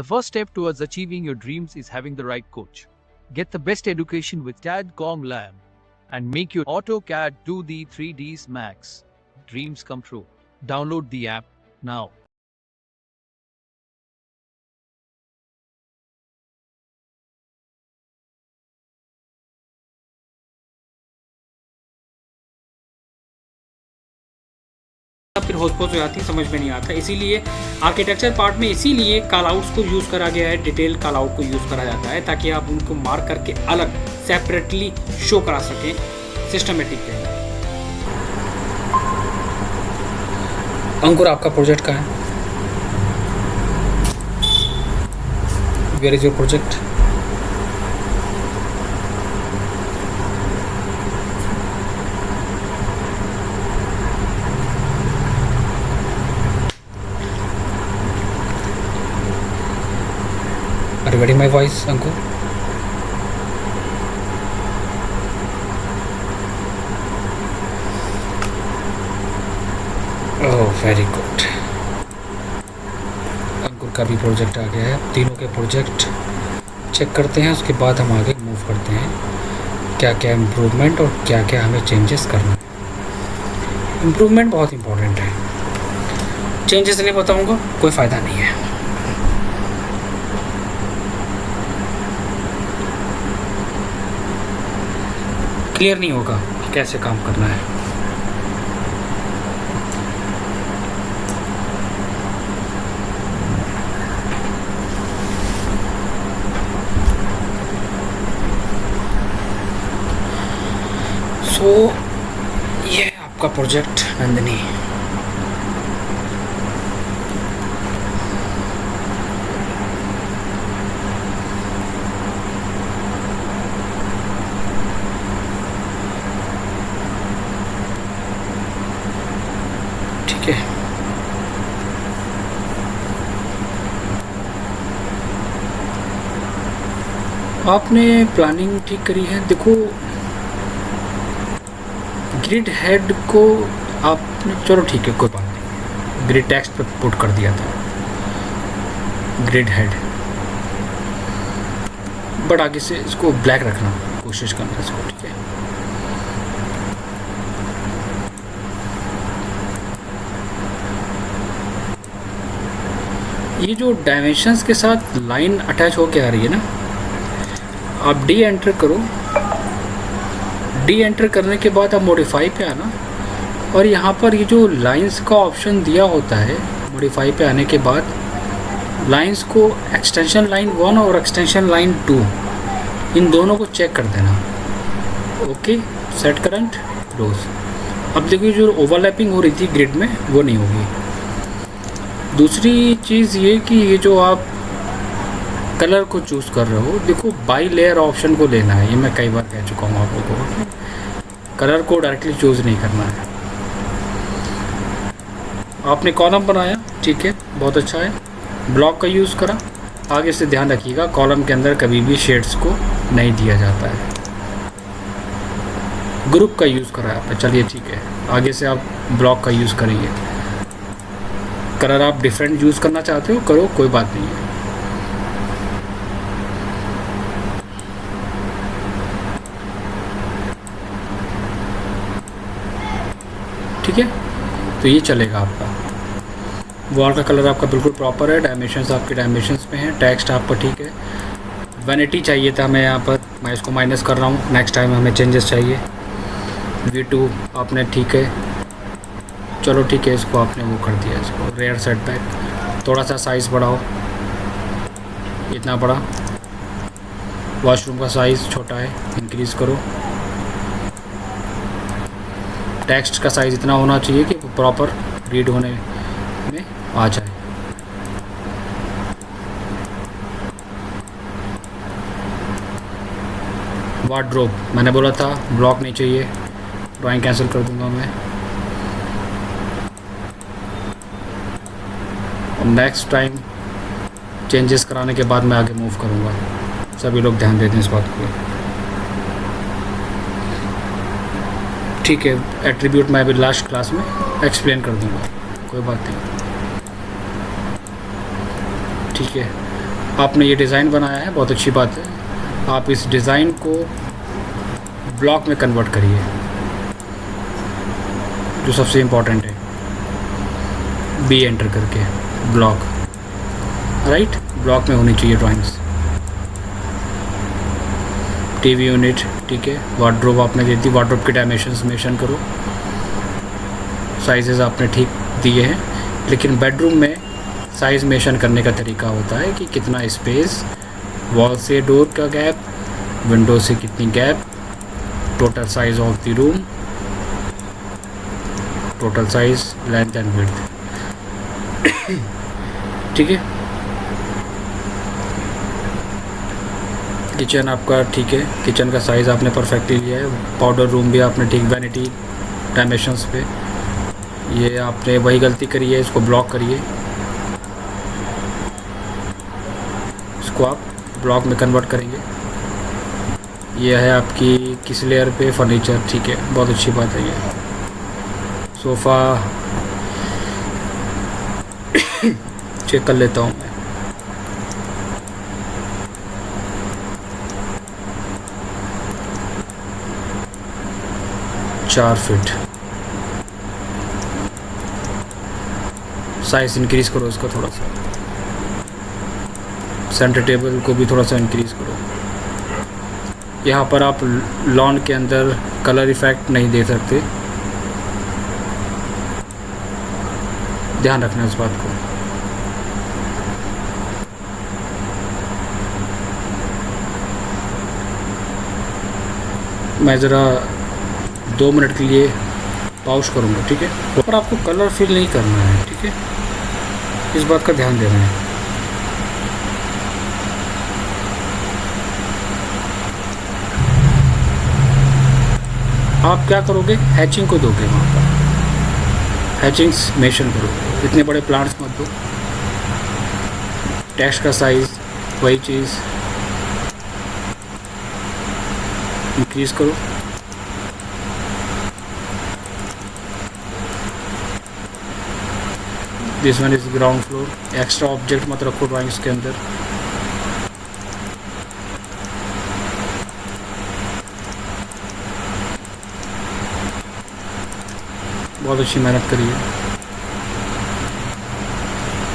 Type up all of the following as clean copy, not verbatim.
first step towards achieving your dreams is having the right coach. Get the best education with CAD/COM Lab and make your AutoCAD 2D 3Ds Max dreams come true. Download the app now. फिर होस्पोस हो जाती है, समझ में नहीं आता। इसीलिए architecture part में इसीलिए कॉल आउट्स को यूज़ करा गया है, डिटेल कॉल आउट को यूज़ करा जाता है ताकि आप उनको मार्क करके अलग सेपरेटली शो करा सकें सिस्टमेटिक वे। अंकुर, आपका प्रोजेक्ट कहाँ है? Where is your project? Are you getting my voice, Ankur? Oh, very good. Ankur का भी प्रोजेक्ट आ गया है। तीनों के प्रोजेक्ट चेक करते हैं, उसके बाद हम आगे मूव करते हैं क्या क्या इम्प्रूवमेंट और क्या क्या हमें चेंजेस करना है। इम्प्रूवमेंट बहुत इम्पोर्टेंट है, चेंजेस नहीं बताऊंगा कोई फ़ायदा नहीं है। क्लियर नहीं होगा कि कैसे काम करना है। सो ये है आपका प्रोजेक्ट नंदिनी। आपने प्लानिंग ठीक करी है। देखो, ग्रिड हेड को आपने, चलो ठीक है कोई बात नहीं, ग्रिड टेक्स्ट पे पुट कर दिया था ग्रिड हेड, बट आगे से इसको ब्लैक रखना कोशिश करना इसको, ठीक है। ये जो डायमेंशंस के साथ लाइन अटैच होके आ रही है ना, आप डी एंटर करो। डी एंटर करने के बाद आप मॉडिफाई पे आना और यहाँ पर ये जो लाइंस का ऑप्शन दिया होता है, मॉडिफाई पे आने के बाद लाइंस को एक्सटेंशन लाइन 1 और एक्सटेंशन लाइन 2 इन दोनों को चेक कर देना। Okay, set current close. अब देखिए जो ओवरलैपिंग हो रही थी ग्रिड में वो नहीं होगी। दूसरी चीज़ ये कि ये जो आप कलर को चूज़ कर रहे हो, देखो बाई लेयर ऑप्शन को लेना है। ये मैं कई बार कह चुका हूँ आप लोगों को, कलर को डायरेक्टली चूज़ नहीं करना है। आपने कॉलम बनाया, ठीक है, बहुत अच्छा है। ब्लॉक का यूज़ करा। आगे से ध्यान रखिएगा कॉलम के अंदर कभी भी शेड्स को नहीं दिया जाता है। ग्रुप का यूज़ करा आपने, चलिए ठीक है। आगे से आप ब्लॉक का यूज़ करेंगे। कलर आप डिफरेंट यूज़ करना चाहते हो, करो, कोई बात नहीं है। ठीक है, तो ये चलेगा आपका। वॉल का कलर आपका बिल्कुल प्रॉपर है, डायमेंशंस आपके डायमेंशंस में हैं, टेक्स्ट आपका ठीक है। वैनिटी चाहिए था मैं यहाँ पर, मैं इसको माइनस कर रहा हूँ। नेक्स्ट टाइम हमें चेंजेस चाहिए। V2 आपने ठीक है, चलो ठीक है, इसको आपने वो कर दिया, इसको रेयर सेटबैक। थोड़ा सा साइज़ बढ़ाओ, इतना बड़ा। वॉशरूम का साइज़ छोटा है, इंक्रीज़ करो। टेक्स्ट का साइज़ इतना होना चाहिए कि वो प्रॉपर रीड होने में आ जाए। वार्डरोब मैंने बोला था ब्लॉक नहीं चाहिए, ड्राइंग कैंसिल कर दूंगा मैं। और नेक्स्ट टाइम चेंजेस कराने के बाद मैं आगे मूव करूंगा। सभी लोग ध्यान देते हैं इस बात को, ठीक है। एट्रीब्यूट मैं अभी लास्ट क्लास में एक्सप्लेन कर दूंगा, कोई बात नहीं, ठीक है। आपने ये डिज़ाइन बनाया है, बहुत अच्छी बात है। आप इस डिज़ाइन को ब्लॉक में कन्वर्ट करिए, जो सबसे इम्पोर्टेंट है, बी एंटर करके ब्लॉक, राइट। ब्लॉक में होनी चाहिए ड्राइंग्स। टीवी यूनिट, ठीक है। वार्डरोब आपने दे दी, वार्डरोब के डायमेंशंस मेंशन करो, साइजेस आपने ठीक दिए हैं। लेकिन बेडरूम में साइज़ मेंशन करने का तरीका होता है कि कितना स्पेस, वॉल से डोर का गैप, विंडो से कितनी gap, total size of the room, total size, length and width, ठीक है। किचन आपका ठीक है, किचन का साइज़ आपने परफेक्टली लिया है। पाउडर रूम भी आपने ठीक, वैनिटी डायमेंशंस पे। ये आपने वही गलती करी है, इसको ब्लॉक करिए, इसको आप ब्लॉक में कन्वर्ट करेंगे। ये है आपकी किस लेयर पे, फर्नीचर, ठीक है, बहुत अच्छी बात है। ये सोफ़ा चेक कर लेता हूँ मैं। 4 फीट साइज़ इंक्रीज़ करो इसका थोड़ा सा। सेंटर टेबल को भी थोड़ा सा इंक्रीज़ करो। यहाँ पर आप लॉन के अंदर कलर इफ़ेक्ट नहीं दे सकते, ध्यान रखना इस बात को। मैं ज़रा 2 मिनट के लिए पॉज करूँगा, ठीक है। और आपको कलर फिल नहीं करना है, ठीक है, इस बात का ध्यान देना है। आप क्या करोगे, हैचिंग को दोगे, वहाँ पर हैचिंग्स मेंशन करो। इतने बड़े प्लांट्स मत दो। टेक्स्ट का साइज़ वही चीज़ इंक्रीज़ करो। This one is ground floor. Extra object मत रखो ड्राइंग्स के अंदर। बहुत अच्छी मेहनत करिए।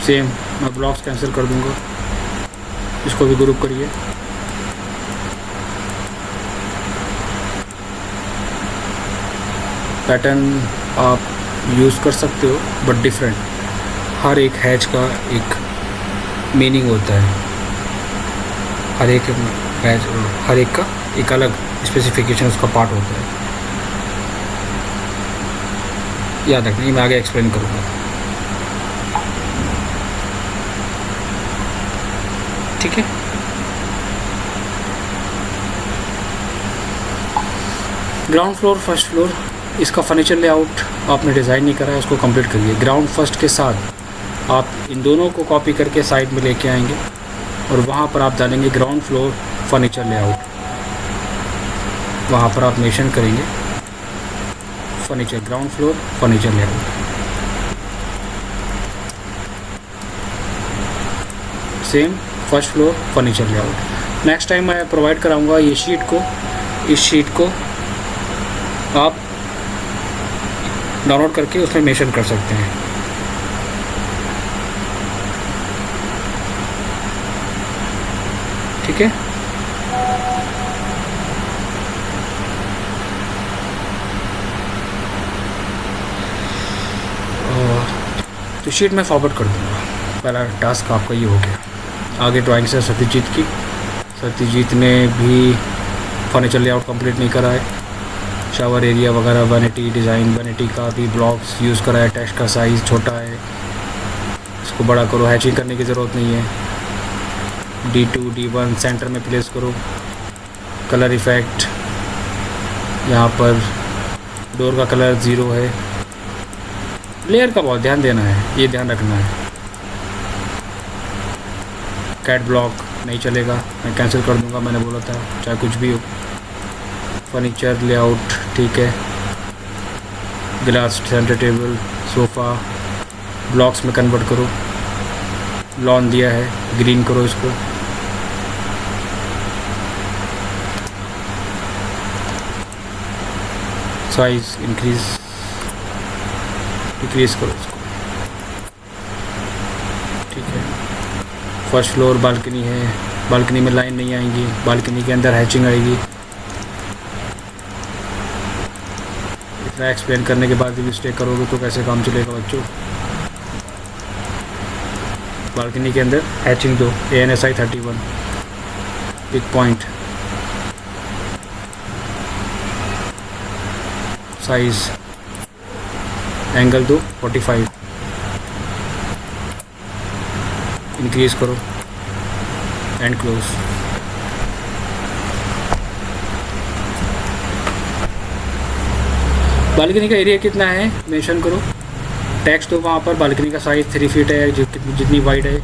सेम मैं ब्लॉक्स कैंसिल कर दूंगा, इसको भी ग्रुप करिए। पैटर्न आप यूज़ कर सकते हो बट डिफरेंट। हर एक हैच का एक मीनिंग होता है, हर एक हैच, हर एक का एक अलग स्पेसिफिकेशन उसका पार्ट होता है। याद रखना, ये मैं आगे एक्सप्लेन करूँगा। ठीक है, ग्राउंड फ्लोर, फर्स्ट फ्लोर, इसका फर्नीचर लेआउट आपने डिज़ाइन नहीं करा है, उसको कंप्लीट करिए। ग्राउंड फर्स्ट के साथ आप इन दोनों को कॉपी करके साइड में लेके आएंगे और वहाँ पर आप डालेंगे ग्राउंड फ्लोर फर्नीचर लेआउट। वहाँ पर आप मेंशन करेंगे furniture, ground floor furniture layout. Same first floor furniture layout. Next time मैं प्रोवाइड कराऊंगा ये शीट को, इस शीट को आप डाउनलोड करके उसमें मेंशन कर सकते हैं। ठीक है, तो शीट में फॉरवर्ड कर दूंगा। पहला टास्क आपका ये हो गया। आगे ड्राइंग से सत्यजीत की, सत्यजीत ने भी फर्नीचर लेआउट कंप्लीट नहीं करा है। शावर एरिया वगैरह, वैनिटी डिज़ाइन, वैनिटी का भी ब्लॉक्स यूज़ करा है। टेक्स्ट का साइज़ छोटा है, इसको बड़ा करो। हैचिंग करने की ज़रूरत नहीं है। D2 D1 सेंटर में प्लेस करो। कलर इफ़ेक्ट, यहाँ पर डोर का कलर 0 है। लेयर का बहुत ध्यान देना है, ये ध्यान रखना है। कैट ब्लॉक नहीं चलेगा, मैं कैंसिल कर दूंगा, मैंने बोला था, चाहे कुछ भी हो। फर्नीचर लेआउट ठीक है। Glass centre table, sofa, blocks में कन्वर्ट करो। लॉन दिया है, ग्रीन करो इसको। साइज इंक्रीज डिक्रीज करो इसको, ठीक है। फर्स्ट फ्लोर बालकनी है, बालकनी में लाइन नहीं आएगी, बालकनी के अंदर हैचिंग आएगी। इतना एक्सप्लेन करने के बाद भी मिस्टेक करोगे तो कैसे काम चलेगा बच्चों। बालकनी के अंदर हैचिंग दो, ANSI 31 pick point, size angle दो 45, इंक्रीज करो एंड क्लोज। बालकनी का एरिया कितना है मेंशन करो, टेक्स्ट दो वहाँ पर। बालकनी का साइज़ 3 फीट है, जितनी वाइड है,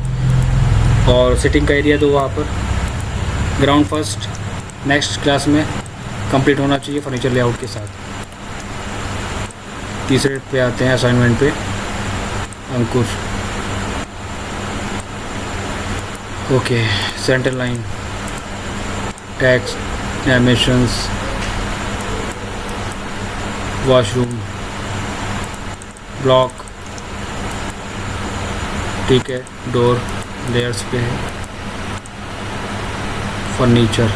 और सिटिंग का एरिया दो वहाँ पर। ग्राउंड फर्स्ट नेक्स्ट क्लास में कंप्लीट होना चाहिए फर्नीचर लेआउट के साथ। तीसरे पे आते हैं असाइनमेंट पे, Ankur. Okay, centre line, text, dimensions, washroom, block, ठीक है। डोर लेयर्स पे है, फर्नीचर,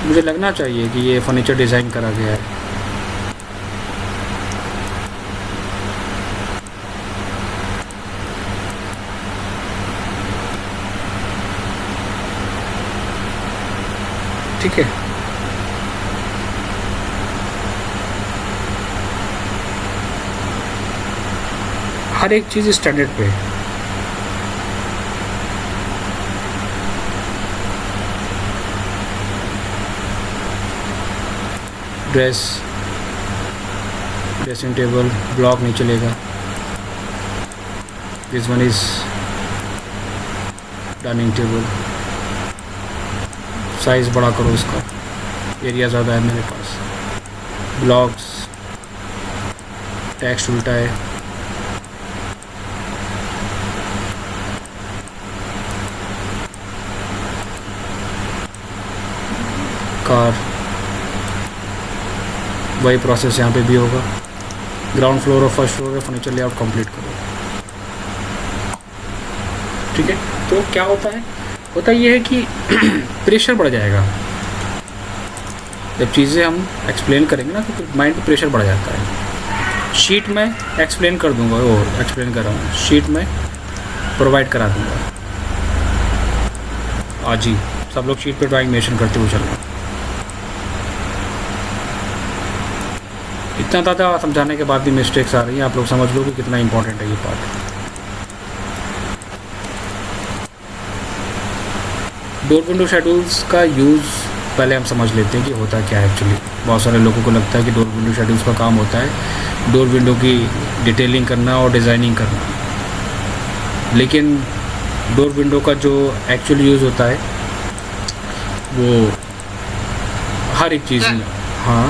मुझे लगना चाहिए कि ये फर्नीचर डिज़ाइन करा गया है। ठीक है, हर एक चीज़ स्टैंडर्ड पे है। ड्रेसिंग टेबल, ब्लॉक नहीं चलेगा। This one is dining table, size बड़ा करो इसका, एरिया ज़्यादा है मेरे पास। ब्लॉक्स, टेक्स्ट उल्टा है, कार, वही प्रोसेस यहाँ पे भी होगा। ग्राउंड फ्लोर और फर्स्ट फ्लोर में फर्नीचर लेआउट कंप्लीट करो, ठीक है। तो क्या होता ये है कि प्रेशर बढ़ जाएगा जब चीज़ें हम एक्सप्लेन करेंगे ना, तो माइंड पे प्रेशर बढ़ जाता है। शीट में एक्सप्लेन कर दूंगा, और एक्सप्लेन कर रहा हूँ, शीट में प्रोवाइड करा दूंगा आज ही। सब लोग शीट पे ड्राइंग मेंशन करते हुए चलना। इतना ज़्यादा समझाने के बाद भी मिस्टेक्स आ रही हैं, आप लोग समझ लो कि कितना इंपॉर्टेंट है ये पार्ट। डोर विंडो शेड्यूल्स का यूज़ पहले हम समझ लेते हैं कि होता क्या है एक्चुअली। बहुत सारे लोगों को लगता है कि डोर विंडो शेड्यूल्स का काम होता है डोर विंडो की डिटेलिंग करना और डिज़ाइनिंग करना, लेकिन डोर विंडो का जो एक्चुअल यूज़ होता है वो हर एक चीज़ में। हाँ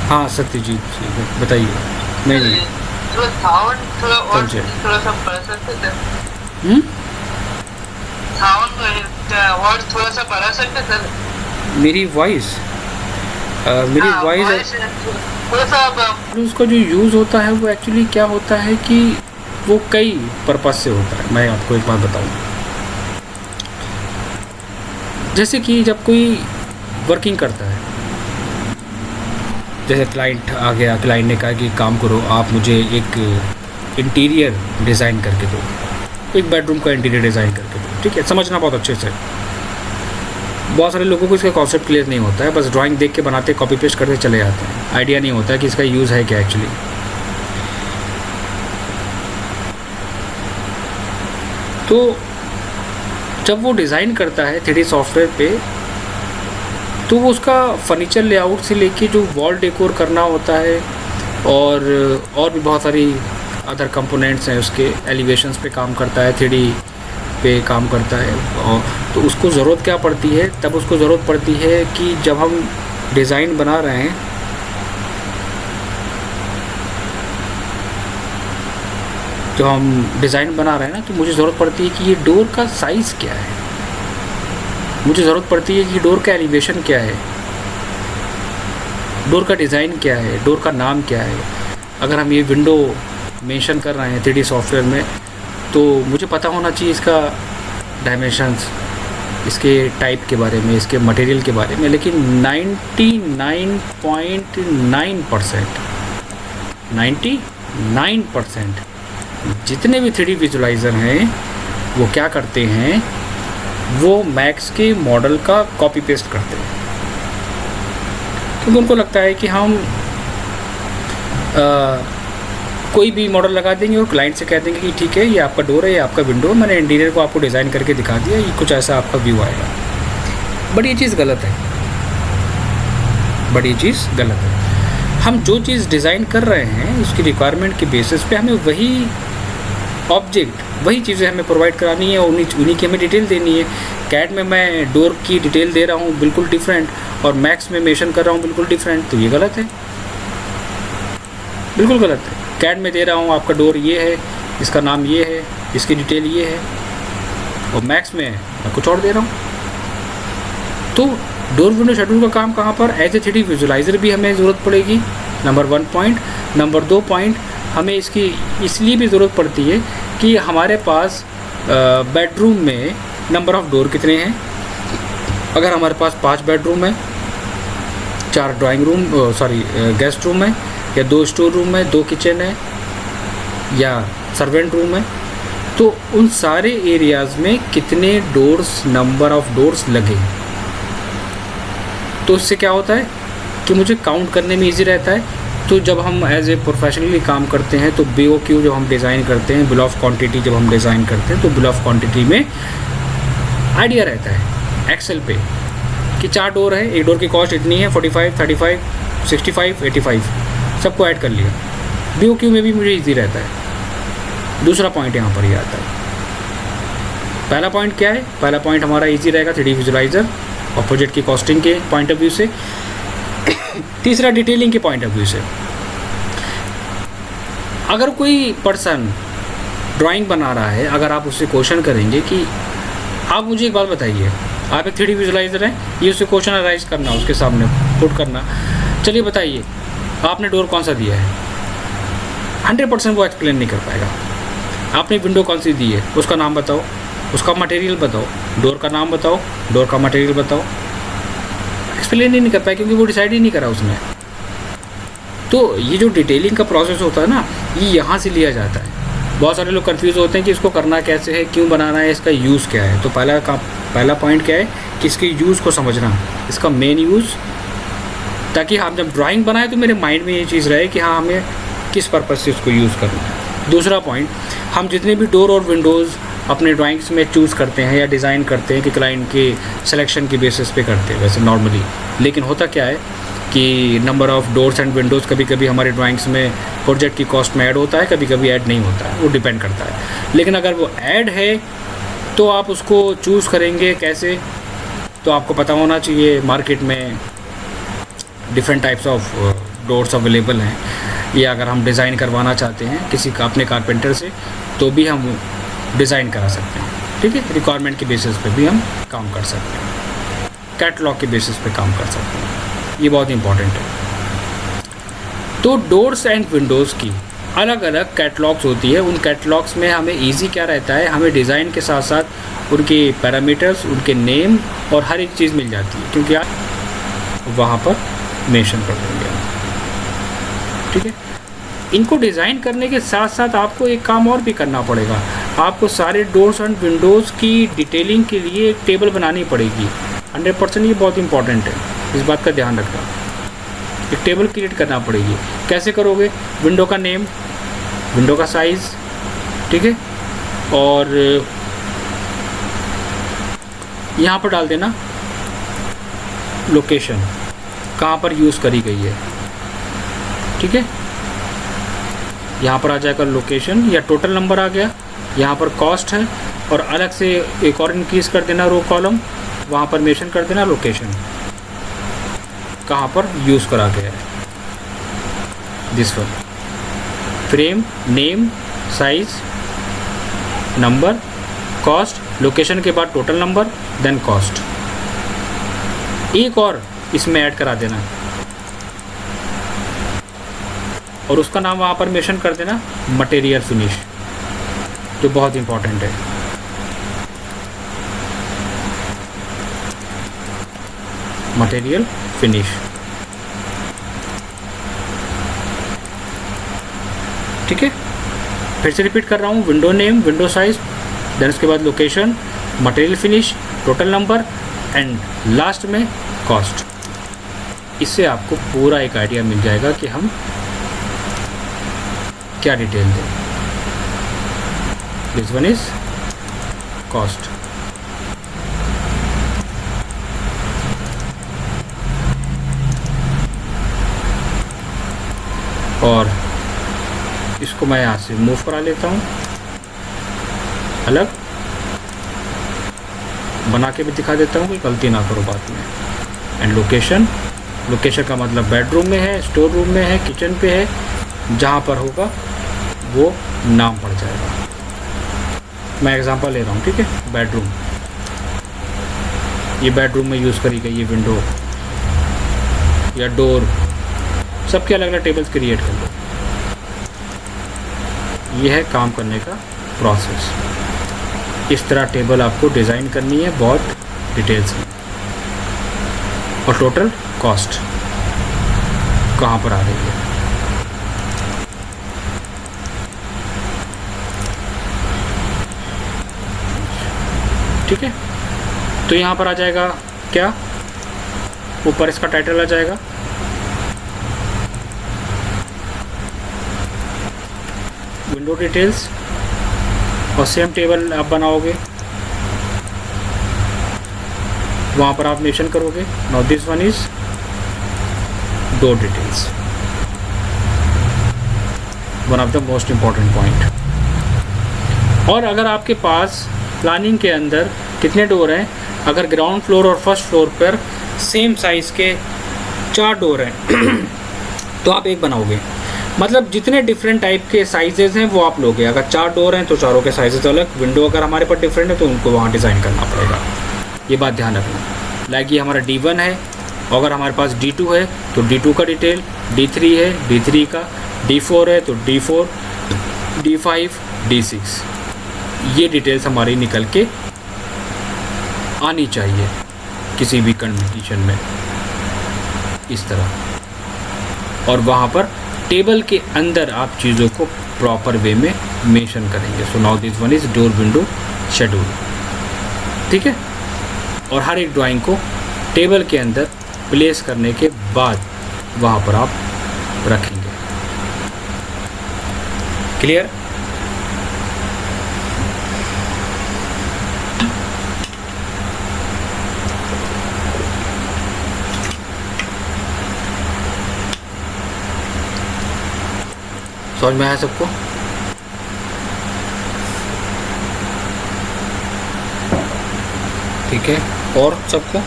हाँ सत्यजीत जी बताइए। नहीं थोड़ा सा बढ़ा सकते सर? मेरी वॉइस थोड़ा सा उसका जो यूज़ होता है वो एक्चुअली क्या होता है कि वो कई पर्पस से होता है। मैं आपको एक बात बताऊँ, जैसे कि जब कोई वर्किंग करता है, जैसे क्लाइंट आ गया, क्लाइंट ने कहा कि काम करो आप मुझे एक इंटीरियर डिज़ाइन करके दो, एक बेडरूम का इंटीरियर डिज़ाइन करके दो, ठीक है। समझना बहुत अच्छे से, बहुत सारे लोगों को इसका कॉन्सेप्ट क्लियर नहीं होता है, बस ड्राइंग देख के बनाते, कॉपी पेस्ट करके चले जाते हैं, आइडिया नहीं होता है कि इसका यूज़ है क्या एक्चुअली। तो जब वो डिज़ाइन करता है 3D सॉफ्टवेयर पे, तो वो उसका फर्नीचर लेआउट से लेके जो वॉल डेकोर करना होता है और भी बहुत सारी अदर कंपोनेंट्स हैं उसके, एलिवेशंस पे काम करता है, 3D पे काम करता है। और तो उसको ज़रूरत क्या पड़ती है, तब उसको ज़रूरत पड़ती है कि जब हम डिज़ाइन बना रहे हैं तो मुझे ज़रूरत पड़ती है कि ये डोर का साइज़ क्या है, मुझे ज़रूरत पड़ती है कि डोर का एलिवेशन क्या है, डोर का डिज़ाइन क्या है, डोर का नाम क्या है। अगर हम ये विंडो मेंशन कर रहे हैं 3D सॉफ्टवेयर में, तो मुझे पता होना चाहिए इसका डायमेंशंस, इसके टाइप के बारे में, इसके मटेरियल के बारे में। लेकिन 99.9% जितने भी 3D विजुलाइज़र हैं वो क्या करते हैं, वो मैक्स के मॉडल का कॉपी पेस्ट करते हैं, क्योंकि उनको लगता है कि हम कोई भी मॉडल लगा देंगे और क्लाइंट से कह देंगे कि ठीक है ये आपका डोर है, ये आपका विंडो है, मैंने इंटीरियर को आपको डिज़ाइन करके दिखा दिया, ये कुछ ऐसा आपका व्यू आएगा। बट ये चीज़ गलत है, बट ये चीज़ गलत है। हम जो चीज़ डिज़ाइन कर रहे हैं उसकी रिक्वायरमेंट के बेसिस पे हमें वही ऑब्जेक्ट, वही चीज़ें हमें प्रोवाइड करानी है और उन्हीं की हमें डिटेल देनी है। कैड में मैं डोर की डिटेल दे रहा हूँ बिल्कुल डिफरेंट, और मैक्स में मेंशन कर रहा हूँ बिल्कुल डिफरेंट, तो ये गलत है, बिल्कुल गलत है। कैड में दे रहा हूँ आपका डोर ये है, इसका नाम ये है, इसकी डिटेल ये है, और मैक्स में मैं कुछ और दे रहा हूँ। तो डोर विंडो शेड्यूल का काम कहाँ पर, एज ए 3D विजुलाइज़र भी हमें ज़रूरत पड़ेगी, नंबर 1 पॉइंट। नंबर 2 पॉइंट, हमें इसकी इसलिए भी ज़रूरत पड़ती है कि हमारे पास बेडरूम में नंबर ऑफ़ डोर कितने हैं। अगर हमारे पास 5 बेडरूम है, 4 ड्राइंग रूम गेस्ट रूम है, या 2 स्टोर रूम है, 2 किचन है, या सर्वेंट रूम है, तो उन सारे एरियाज़ में कितने डोर्स, नंबर ऑफ़ डोर्स लगे। तो इससे क्या होता है कि मुझे काउंट करने में इजी रहता है। तो जब हम एज ए प्रोफेशनली काम करते हैं तो BOQ जब हम डिज़ाइन करते हैं, बिल ऑफ क्वांटिटी जब हम डिज़ाइन करते हैं, तो बिल ऑफ क्वांटिटी में आइडिया रहता है एक्सेल पे कि 4 डोर है, एक डोर की कॉस्ट इतनी है, 45, 35, 65, 85, सबको ऐड कर लिया। BOQ में भी मुझे इजी रहता है। दूसरा पॉइंट यहाँ पर ये आता है। पहला पॉइंट क्या है, पहला पॉइंट हमारा इजी रहेगा 3D विजुलाइज़र और प्रोजेक्ट की कॉस्टिंग के पॉइंट ऑफ व्यू से। तीसरा डिटेलिंग के पॉइंट ऑफ व्यू से, अगर कोई पर्सन ड्राइंग बना रहा है, अगर आप उससे क्वेश्चन करेंगे कि आप मुझे एक बात बताइए, आप एक 3D विजुलाइज़र हैं, ये उससे क्वेश्चन अराइज करना, उसके सामने पुट करना, चलिए बताइए आपने डोर कौन सा दिया है, 100% वो एक्सप्लेन नहीं कर पाएगा। आपने विंडो कौन सी दी है, उसका नाम बताओ, उसका मटेरियल बताओ, डोर का नाम बताओ, डोर का मटेरियल बताओ, एक्सप्लेन ही नहीं कर पाए, क्योंकि वो डिसाइड ही नहीं करा उसने। तो ये जो डिटेलिंग का प्रोसेस होता है ना, ये यहाँ से लिया जाता है। बहुत सारे लोग कंफ्यूज होते हैं कि इसको करना कैसे है, क्यों बनाना है, इसका यूज़ क्या है। तो पहला पॉइंट क्या है कि इसके यूज़ को समझना, इसका मेन यूज़, ताकि हम जब ड्राइंग बनाए तो मेरे माइंड में ये चीज़ रहे कि हाँ हमें किस पर्पज़ से इसको यूज़ करना है। दूसरा पॉइंट, हम जितने भी डोर और विंडोज़ अपने ड्राइंग्स में चूज़ करते हैं या डिज़ाइन करते हैं कि क्लाइंट के सिलेक्शन के बेसिस पे करते हैं वैसे नॉर्मली, लेकिन होता क्या है कि number of doors and Windows कभी कभी हमारे ड्राइंग्स में प्रोजेक्ट की कॉस्ट में ऐड होता है, कभी कभी ऐड नहीं होता है, वो डिपेंड करता है। लेकिन अगर वो ऐड है तो आप उसको चूज़ करेंगे कैसे, तो आपको पता होना चाहिए मार्केट में different types of doors available हैं, या अगर हम डिज़ाइन करवाना चाहते हैं किसी का अपने कारपेंटर से, तो भी हम डिज़ाइन करा सकते हैं। ठीक है, रिक्वायरमेंट के बेसिस पे भी हम काम कर सकते हैं, कैटलॉग के बेसिस पे काम कर सकते हैं, ये बहुत इंपॉर्टेंट है। तो डोर्स एंड विंडोज़ की अलग अलग कैटलॉग्स होती है। उन कैटलॉग्स में हमें इजी क्या रहता है, हमें डिज़ाइन के साथ साथ उनके पैरामीटर्स, उनके नेम और हर एक चीज़ मिल जाती है, क्योंकि आप वहाँ पर मेंशन कर देंगे। ठीक है, इनको डिज़ाइन करने के साथ साथ आपको एक काम और भी करना पड़ेगा। आपको सारे डोर्स एंड विंडोज़ की डिटेलिंग के लिए एक टेबल बनानी पड़ेगी। 100% ये बहुत इंपॉर्टेंट है, इस बात का ध्यान रखना। एक टेबल क्रिएट करना पड़ेगी। कैसे करोगे, विंडो का नेम, विंडो का साइज़, ठीक है, और यहाँ पर डाल देना लोकेशन, कहाँ पर यूज़ करी गई है। ठीक है, यहाँ पर आ जाएगा लोकेशन या टोटल नंबर आ गया, यहाँ पर कॉस्ट है, और अलग से एक और इंक्रीज़ कर देना रो कॉलम, वहाँ पर मेंशन कर देना लोकेशन, कहाँ पर यूज़ करा गया है। This one, frame, name, size, number, cost, location के बाद टोटल नंबर, देन कॉस्ट। एक और इसमें ऐड करा देना और उसका नाम वहाँ पर मेंशन कर देना मटेरियल फिनिश, जो बहुत इम्पोर्टेंट है। मटेरियल फिनिश, ठीक है। फिर से रिपीट कर रहा हूँ, window name, window size, then उसके बाद location, material finish, total number and last में कॉस्ट। इससे आपको पूरा एक आइडिया मिल जाएगा कि हम क्या डिटेल दें। This one is cost. और इसको मैं यहाँ से मूव करा लेता हूँ, अलग बना के भी दिखा देता हूँ कि गलती ना करो बाद में। एंड लोकेशन, लोकेशन का मतलब बेडरूम में है, स्टोर रूम में है, किचन पे है, जहाँ पर होगा वो नाम पड़ जाएगा। मैं एग्जांपल ले रहा हूँ, ठीक है। बेडरूम, ये बेडरूम में यूज़ करी गई ये विंडो या डोर, सबके अलग अलग टेबल्स क्रिएट कर लो। ये है काम करने का प्रोसेस। इस तरह टेबल आपको डिज़ाइन करनी है बहुत डिटेल्स में। और टोटल कॉस्ट कहाँ पर आ रही है, ठीक है। तो यहाँ पर आ जाएगा क्या, ऊपर इसका टाइटल आ जाएगा, विंडो डिटेल्स, और सेम टेबल आप बनाओगे, वहाँ पर आप मेंशन करोगे now this one is door details, one of the most important point. और अगर आपके पास प्लानिंग के अंदर कितने डोर हैं, अगर ग्राउंड फ्लोर और फर्स्ट फ्लोर पर सेम साइज़ के 4 डोर हैं तो आप एक बनाओगे। मतलब जितने डिफरेंट टाइप के साइजेज़ हैं वो आप लोगे। अगर 4 डोर हैं तो चारों के साइजेज़ अलग, विंडो अगर हमारे पास डिफरेंट है तो उनको वहाँ डिज़ाइन करना पड़ेगा। ये बात ध्यान रखना। लाइक ये हमारा D1 है, अगर हमारे पास D2 है तो D2 का डिटेल, D3 है D3 का, D4 है तो D4, D5, D6, ये डिटेल्स हमारी निकल के आनी चाहिए किसी भी कंडीशन में इस तरह। और वहाँ पर टेबल के अंदर आप चीज़ों को प्रॉपर वे में मेंशन करेंगे। So now this one is door window schedule, ठीक है। और हर एक ड्राइंग को टेबल के अंदर प्लेस करने के बाद वहाँ पर आप रखेंगे। क्लियर? समझ में आया सबको? ठीक है। और सबको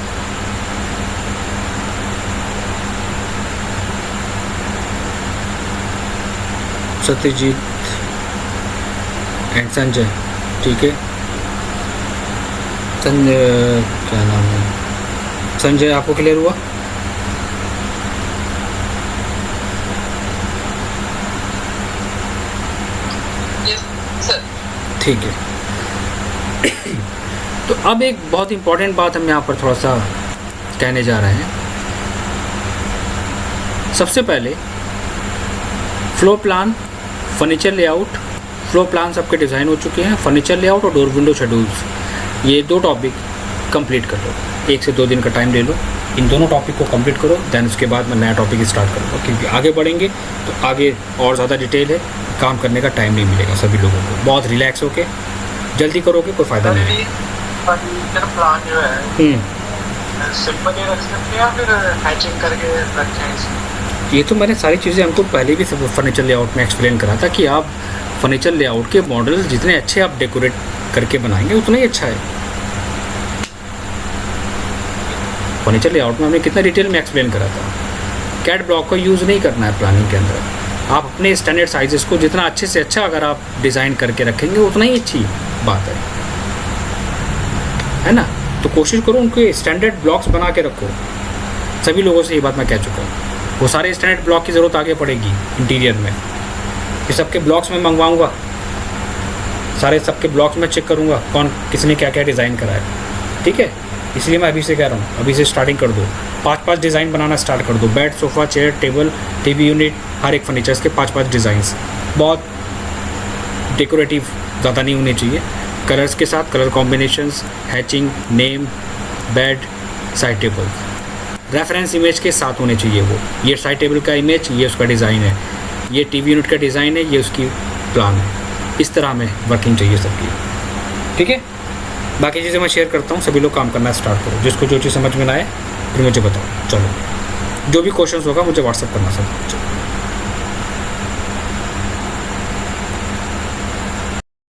सत्यजीत एंड संजय, ठीक है। संजय क्या नाम है, संजय आपको क्लियर हुआ? ठीक है। तो अब एक बहुत इम्पॉर्टेंट बात हम यहाँ पर थोड़ा सा कहने जा रहे हैं। सबसे पहले floor plan, furniture layout. Floor plan सबके डिज़ाइन हो चुके हैं, फर्नीचर लेआउट और डोर विंडो शेड्यूल्स, ये 2 टॉपिक कंप्लीट कर लो। 1 से 2 दिन का टाइम ले लो, इन दोनों टॉपिक को कंप्लीट करो। देन उसके बाद मैं नया टॉपिक स्टार्ट करूँगा, क्योंकि आगे बढ़ेंगे तो आगे और ज़्यादा डिटेल है, काम करने का टाइम नहीं मिलेगा सभी लोगों को। बहुत रिलैक्स होके जल्दी करोगे कोई फ़ायदा नहीं है। फर्नीचर प्लान जो है सिंपल ही रख सकते हैं या फिर हैचिंग करके रखें इसमें? ये तो मैंने सारी चीज़ें हमको पहले भी सब फर्नीचर लेआउट में एक्सप्लेन करा था कि आप फर्नीचर लेआउट के मॉडल जितने अच्छे आप डेकोरेट करके बनाएंगे उतना ही अच्छा है। फर्नीचर लेआउट में हमने कितना डिटेल में एक्सप्लेन करा था। कैट ब्लॉक का यूज़ नहीं करना है प्लानिंग के अंदर। आप अपने स्टैंडर्ड साइजेस को जितना अच्छे से अच्छा अगर आप डिज़ाइन करके रखेंगे उतना ही अच्छी बात है ना। तो कोशिश करो उनके स्टैंडर्ड ब्लॉक्स बना के रखो। सभी लोगों से ये बात मैं कह चुका हूँ। वो सारे स्टैंडर्ड ब्लॉक की ज़रूरत आगे पड़ेगी इंटीरियर में। ये सबके ब्लॉक्स में मंगवाऊँगा, सारे सबके ब्लॉक्स में चेक करूँगा कौन किसने क्या क्या डिज़ाइन करा है, ठीक है। इसलिए मैं अभी से कह रहा हूँ, अभी से स्टार्टिंग कर दो, 5-5 डिज़ाइन बनाना स्टार्ट कर दो। Bed, sofa, chair, table, TV unit, हर एक फर्नीचर्स के 5-5 डिज़ाइंस। बहुत डेकोरेटिव ज़्यादा नहीं होने चाहिए। कलर्स के साथ colour combinations, hatching, name, bed, side table, reference image के साथ होने चाहिए वो। ये साइड टेबल का इमेज, ये उसका डिज़ाइन है, ये टीवी यूनिट का डिज़ाइन है, ये उसकी प्लान है। इस तरह में वर्किंग चाहिए सबकी, ठीक है। बाकी चीज़ें मैं शेयर करता हूँ, सभी लोग काम करना स्टार्ट करो। जिसको जो चीज़ समझ में ना आए फिर मुझे बताओ। चलो, जो भी क्वेश्चंस होगा मुझे व्हाट्सअप करना सब।